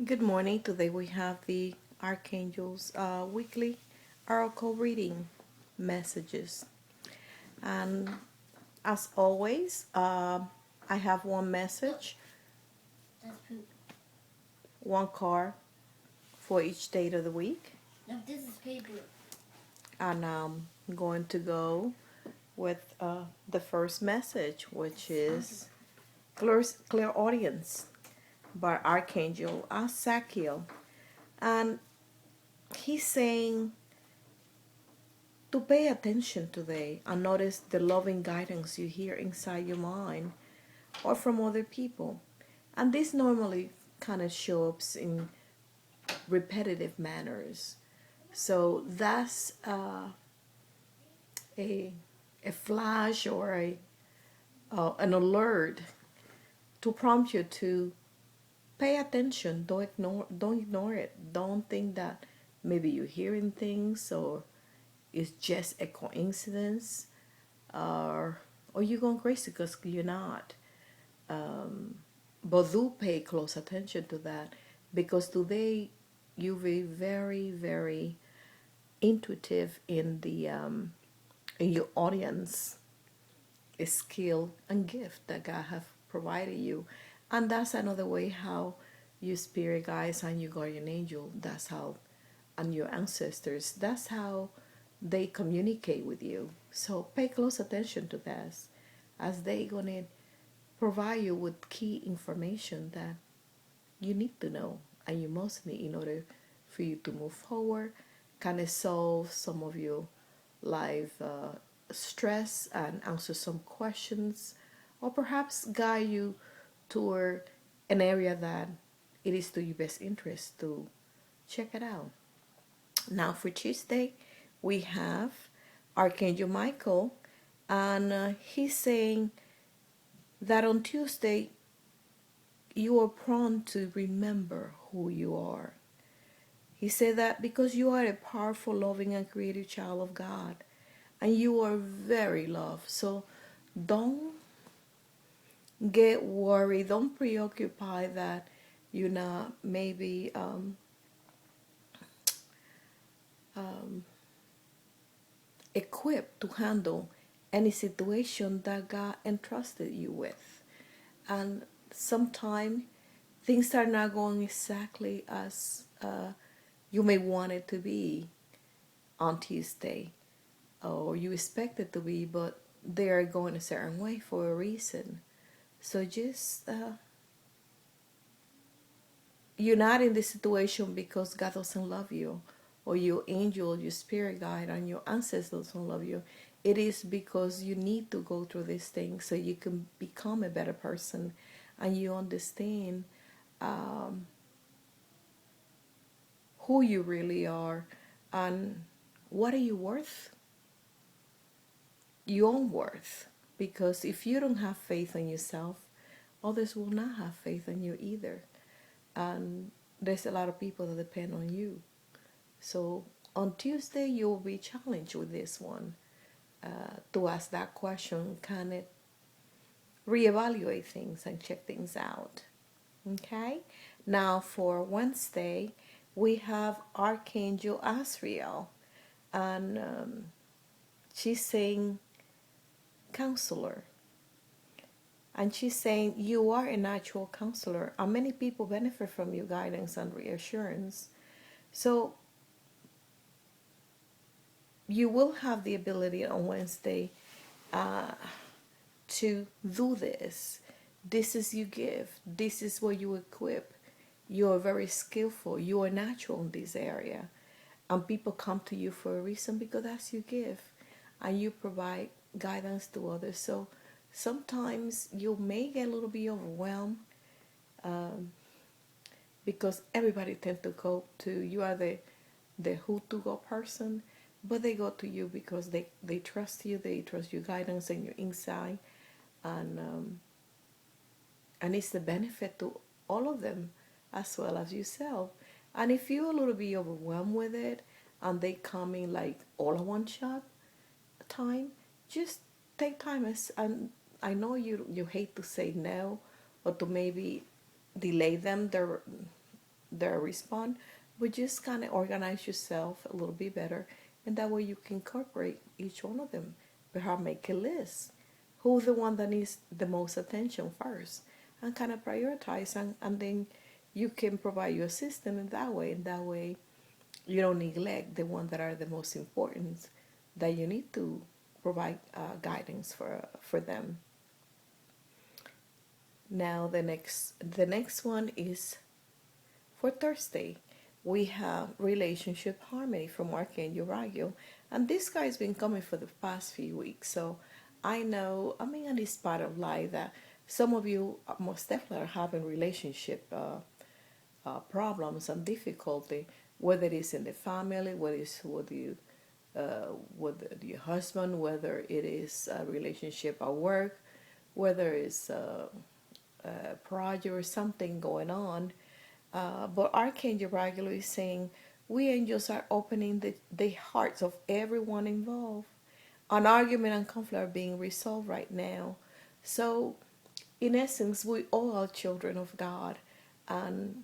Good morning. Today we have the Archangel's weekly oracle reading messages. And as always, I have one message, That's poop. one card for each date of the week. No, this is paper. And I'm going to go with the first message, which is Clairaudience by Archangel Zagkiel. And he's saying, to pay attention today and notice the loving guidance you hear inside your mind or from other people. And this normally kind of shows up in repetitive manners. So that's a, a flash or an alert to prompt you to pay attention. Don't ignore it. Don't think that maybe you're hearing things or it's just a coincidence, or you're going crazy because you're not. But do pay close attention to that, because today you'll be very, very intuitive in your audience skill and gift that God have provided you. And that's another way how your spirit guides and your guardian angel, that's how, and your ancestors, that's how they communicate with you. So pay close attention to this, as they gonna provide you with key information that you need to know and you must need in order for you to move forward, kind of solve some of your life stress and answer some questions, or perhaps guide you toward an area that it is to your best interest to check it out. Now for Tuesday, we have Archangel Michael, and he's saying that on Tuesday you are prone to remember who you are. He said that because you are a powerful, loving, and creative child of God, and you are very loved. So don't get worried, don't preoccupy that you're not maybe equipped to handle any situation that God entrusted you with. And sometimes things are not going exactly as you may want it to be on Tuesday, or you expect it to be, but they are going a certain way for a reason. So just you're not in this situation because God doesn't love you, or your angel, your spirit guide, and your ancestors don't love you. It is because you need to go through this thing so you can become a better person, and you understand who you really are and what are you worth, your own worth. Because if you don't have faith in yourself, others will not have faith in you either. And there's a lot of people that depend on you. So on Tuesday, you'll be challenged with this one, to ask that question, can it reevaluate things and check things out? Okay? Now for Wednesday, we have Archangel Azrael, and she's saying counselor. And she's saying you are a natural counselor, and many people benefit from your guidance and reassurance. So you will have the ability on Wednesday uh, to do this. This is your gift. This is what you equip. You are very skillful. You are natural in this area. And people come to you for a reason because that's your gift. And you provide guidance to others. So sometimes you may get a little bit overwhelmed, because everybody tends to go to you, are the who to go person, but they go to you because they trust you, they trust your guidance and your insight, and and it's the benefit to all of them as well as yourself. And if you're a little bit overwhelmed with it and they come in like all in one shot time, just take time. And I know you hate to say no, or to maybe delay them their response, but just kind of organize yourself a little bit better, and that way you can incorporate each one of them. Perhaps make a list. Who's the one that needs the most attention first, and kind of prioritize, and then you can provide your system in that way. And that way, you don't neglect the ones that are the most important that you need to provide guidance for them. Now the next one is for Thursday. We have relationship harmony from Archangel Raguel, and this guy's been coming for the past few weeks. So I know, I mean, in this part of life that some of you most definitely are having relationship problems and difficulty, whether it is in the family, whether it's with you, with your husband, whether it is a relationship at work, whether it's a project or something going on. But Archangel Raguel is saying we angels are opening the hearts of everyone involved. An argument and conflict are being resolved right now. So, in essence, we all are children of God, and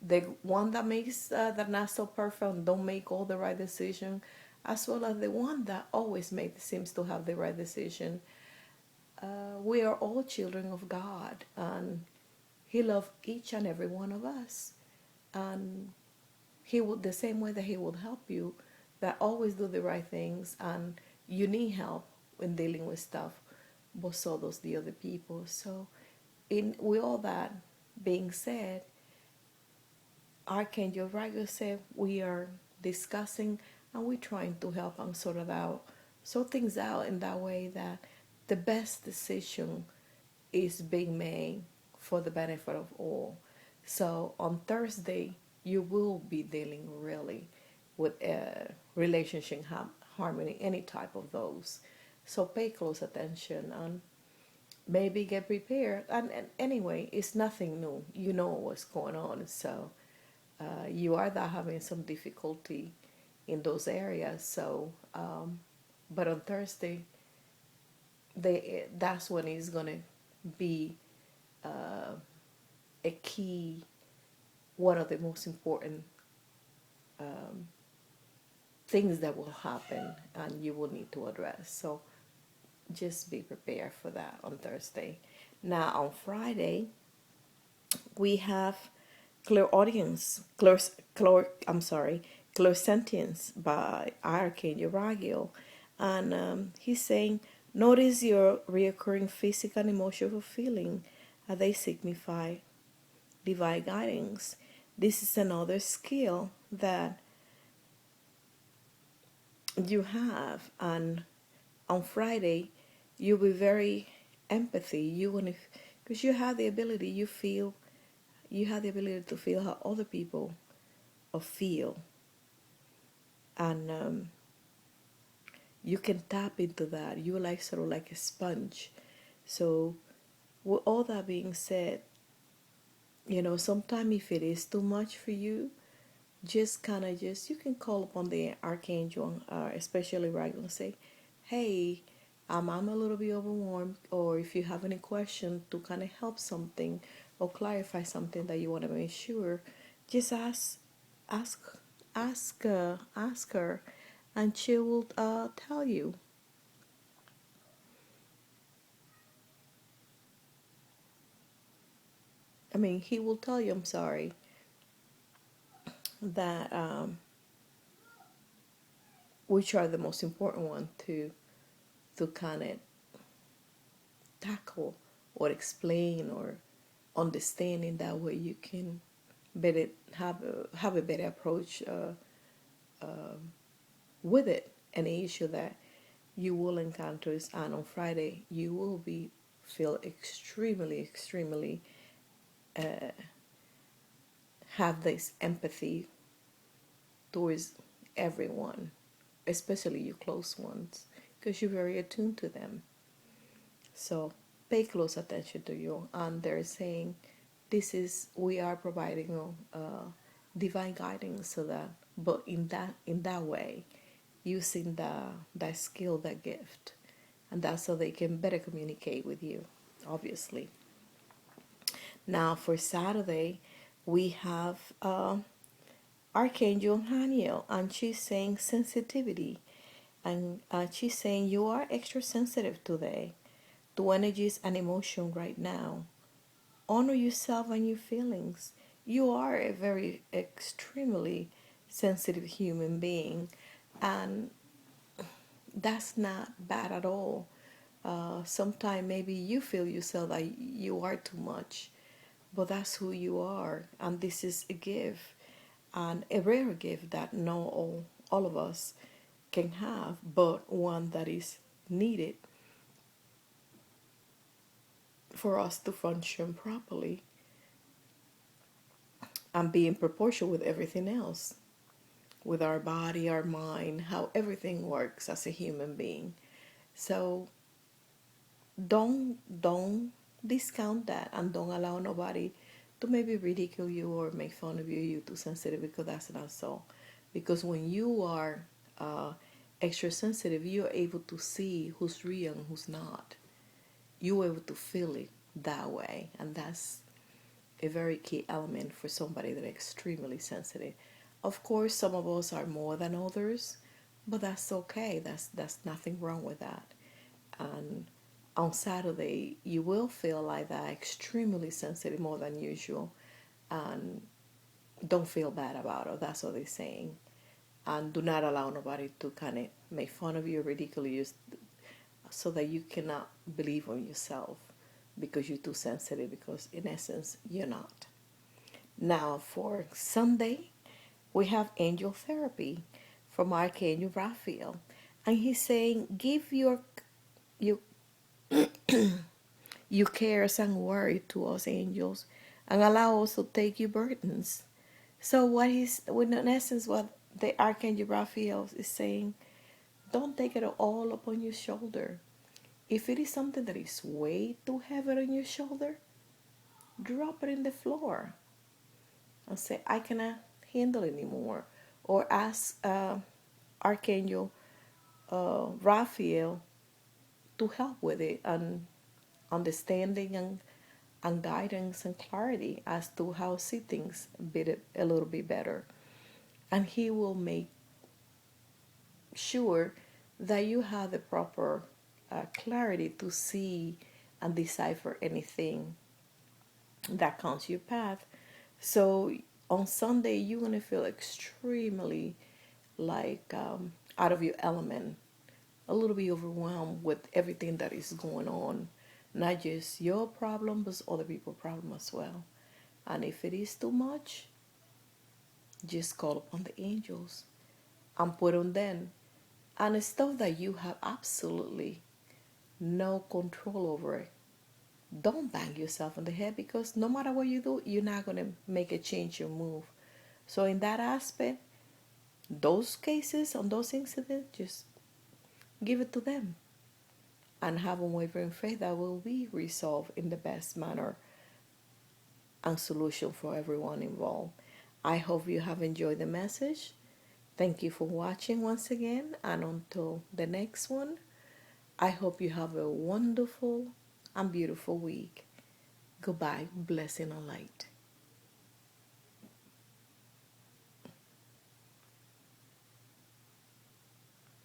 the one that makes that not so perfect and don't make all the right decision, as well as the one that always seems to have the right decision. We are all children of God, and He loves each and every one of us, and He would the same way that He would help you, that always do the right things, and you need help in dealing with stuff, but so does the other people. So, in with all that being said, Archangel Raguel said we are discussing and we're trying to help and sort things out in that way that the best decision is being made for the benefit of all. So on Thursday, you will be dealing really with relationship harmony, any type of those. So pay close attention and maybe get prepared. And anyway, it's nothing new. You know what's going on. So you are that having some difficulty in those areas. So, but on Thursday, that's when it's gonna be a key, one of the most important things that will happen, and you will need to address. So, just be prepared for that on Thursday. Now on Friday, we have Clairsentience by Archangel Raguel, and he's saying, notice your reoccurring physical and emotional feeling as they signify divine guidance. This is another skill that you have, and on Friday, you'll be very empathy. You want to, because you have the ability. You have the ability to feel how other people feel, and you can tap into that. You're like sort of like a sponge. So, with all that being said, sometimes if it is too much for you, you can call upon the Archangel, especially right and say, hey, I'm a little bit overwhelmed, or if you have any question to kind of help something or clarify something that you want to make sure, just ask, ask her, and she will tell you. I mean, he will tell you. I'm sorry that which are the most important one to kind of tackle or explain or understand. In that way you can better have a better approach with it. Any issue that you will encounter, and on Friday you will feel extremely have this empathy towards everyone, especially your close ones, because you're very attuned to them. So pay close attention to you. And they're saying we are providing divine guidance, so that, but in that way, using that skill, that gift, and that's so they can better communicate with you, obviously. Now for Saturday, we have Archangel Haniel, and she's saying sensitivity. And she's saying you are extra sensitive today to energies and emotion right now. Honor yourself and your feelings. You are a very extremely sensitive human being, and that's not bad at all. Sometimes maybe you feel yourself that you are too much, but that's who you are, and this is a gift, and a rare gift that not all of us can have, but one that is needed for us to function properly and be in proportion with everything else, with our body, our mind, how everything works as a human being. So don't discount that, and don't allow nobody to maybe ridicule you or make fun of you. You too sensitive, because that's not so. Because when you are extra sensitive, you're able to see who's real and who's not. You're able to feel it that way, and that's a very key element for somebody that is extremely sensitive. Of course, some of us are more than others, but that's okay. That's nothing wrong with that. And on Saturday, you will feel like that, extremely sensitive, more than usual, and don't feel bad about it. That's what they're saying. And do not allow nobody to kind of make fun of you, ridicule you, so that you cannot believe on yourself because you're too sensitive, because in essence, you're not. Now, for Sunday, we have angel therapy from Archangel Raphael. And he's saying, give your you cares and worry to us angels, and allow us to take your burdens. So what he's, in essence, what the Archangel Raphael is saying, don't take it all upon your shoulder. If it is something that is way too heavy on your shoulder, drop it in the floor and say, I cannot handle it anymore. Or ask Archangel Raphael to help with it, and understanding and guidance and clarity as to how to see things a little bit better. And he will make sure that you have the proper clarity to see and decipher anything that comes your path. So on Sunday, you're going to feel extremely like out of your element, a little bit overwhelmed with everything that is going on. Not just your problem, but other people's problem as well. And if it is too much, just call upon the angels and put on them. And it's stuff that you have absolutely no control over it. Don't bang yourself on the head, because no matter what you do, you're not going to make a change or move. So in that aspect, those cases, on those incidents, just give it to them and have unwavering faith that will be resolved in the best manner and solution for everyone involved. I hope you have enjoyed the message. Thank you for watching once again, and until the next one, I hope you have a wonderful and beautiful week. Goodbye, blessing and light.